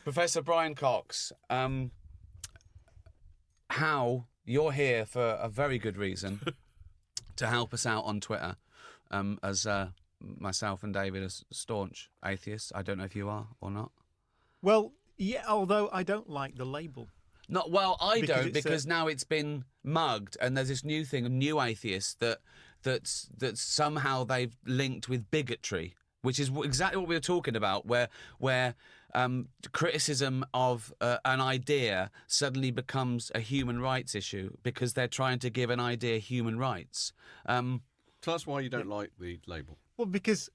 Professor Brian Cox, how you're here for a very good reason to help us out on Twitter, as myself and David are staunch atheists. I don't know if you are or not. Well, yeah, although I don't like the label. Not well, I don't, because now it's been mugged, and there's this new thing of new atheists that somehow they've linked with bigotry, which is exactly what we were talking about, where criticism of an idea suddenly becomes a human rights issue because they're trying to give an idea human rights. Tell us why you don't like the label. Well, because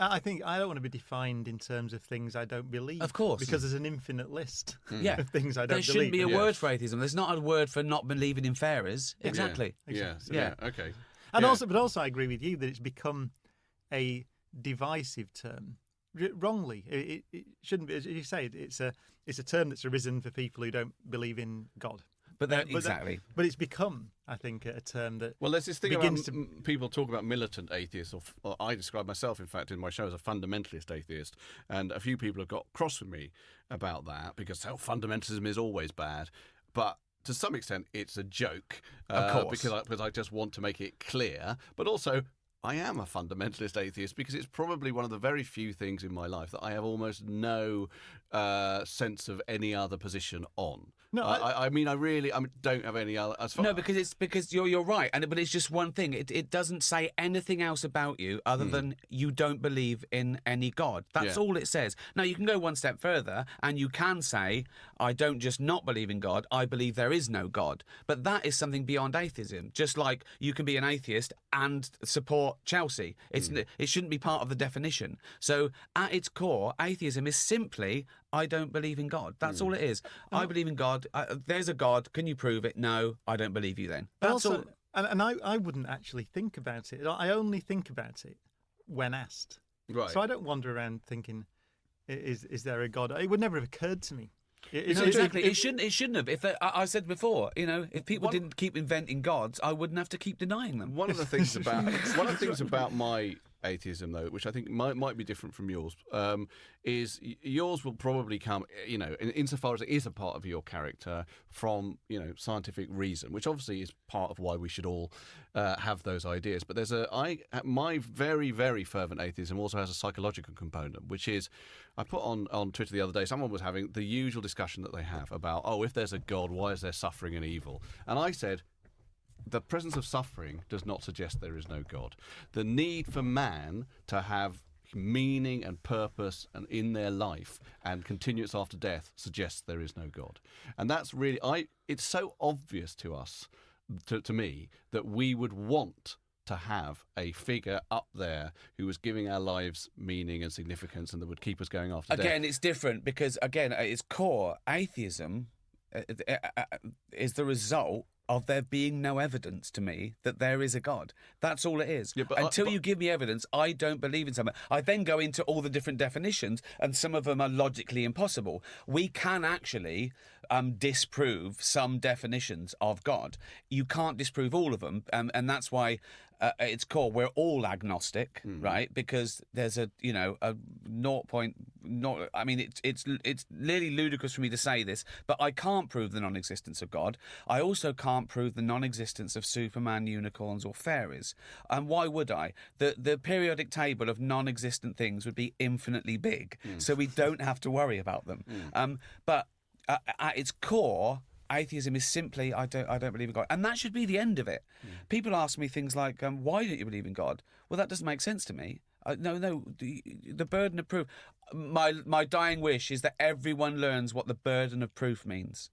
I think I don't want to be defined in terms of things I don't believe. Of course. Because there's an infinite list of things I don't believe. There shouldn't be a word for atheism. There's not a word for not believing in fairies. Exactly. Yeah. Okay. And also I agree with you that it's become a divisive term. Wrongly. It shouldn't be. As you say, it's a term that's arisen for people who don't believe in God. But but it's become, I think, a term that there's this thing about people talk about militant atheists, or I describe myself, in fact, in my show as a fundamentalist atheist, and a few people have got cross with me about that because fundamentalism is always bad, but to some extent it's a joke, of course, because I just want to make it clear, but also I am a fundamentalist atheist because it's probably one of the very few things in my life that I have almost no sense of any other position on. No, I really don't have any other. No, because you're right, but it's just one thing. It doesn't say anything else about you other than you don't believe in any God. That's all it says. Now you can go one step further and you can say, I don't just not believe in God, I believe there is no God. But that is something beyond atheism. Just like you can be an atheist and support Chelsea. It shouldn't be part of the definition. So at its core, atheism is simply, I don't believe in God. That's all it is. I believe in God. There's a God. Can you prove it? No, I don't believe you then. That's all. And I wouldn't actually think about it. I only think about it when asked. Right. So I don't wander around thinking, is there a God? It would never have occurred to me. Exactly. It shouldn't have. If I said before, if people didn't keep inventing gods, I wouldn't have to keep denying them. One of the things about my atheism, though, which I think might be different from yours, is yours will probably come, insofar as it is a part of your character, from scientific reason, which obviously is part of why we should all have those ideas. But my very, very fervent atheism also has a psychological component, which is, I put on Twitter the other day, someone was having the usual discussion that they have about, if there's a God, why is there suffering and evil? And I said, the presence of suffering does not suggest there is no God. The need for man to have meaning and purpose and in their life and continuous after death suggests there is no God. And that's really, it's so obvious to us, to me, that we would want to have a figure up there who was giving our lives meaning and significance and that would keep us going after death. Again, it's different because, again, at its core, atheism is the result of there being no evidence to me that there is a God. That's all it is. Yeah, Until you give me evidence, I don't believe in something. I then go into all the different definitions, and some of them are logically impossible. We can actually disprove some definitions of God. You can't disprove all of them, and that's why at its core we're all agnostic, right? Because there's a 0.0. I mean, it's nearly ludicrous for me to say this, but I can't prove the non-existence of God. I also can't prove the non-existence of Superman, unicorns, or fairies. And why would I? The periodic table of non-existent things would be infinitely big, so we don't have to worry about them. But at its core, atheism is simply I don't believe in God, and that should be the end of it. People ask me things like, "Why don't you believe in God?" Well, that doesn't make sense to me. No, the burden of proof. My dying wish is that everyone learns what the burden of proof means.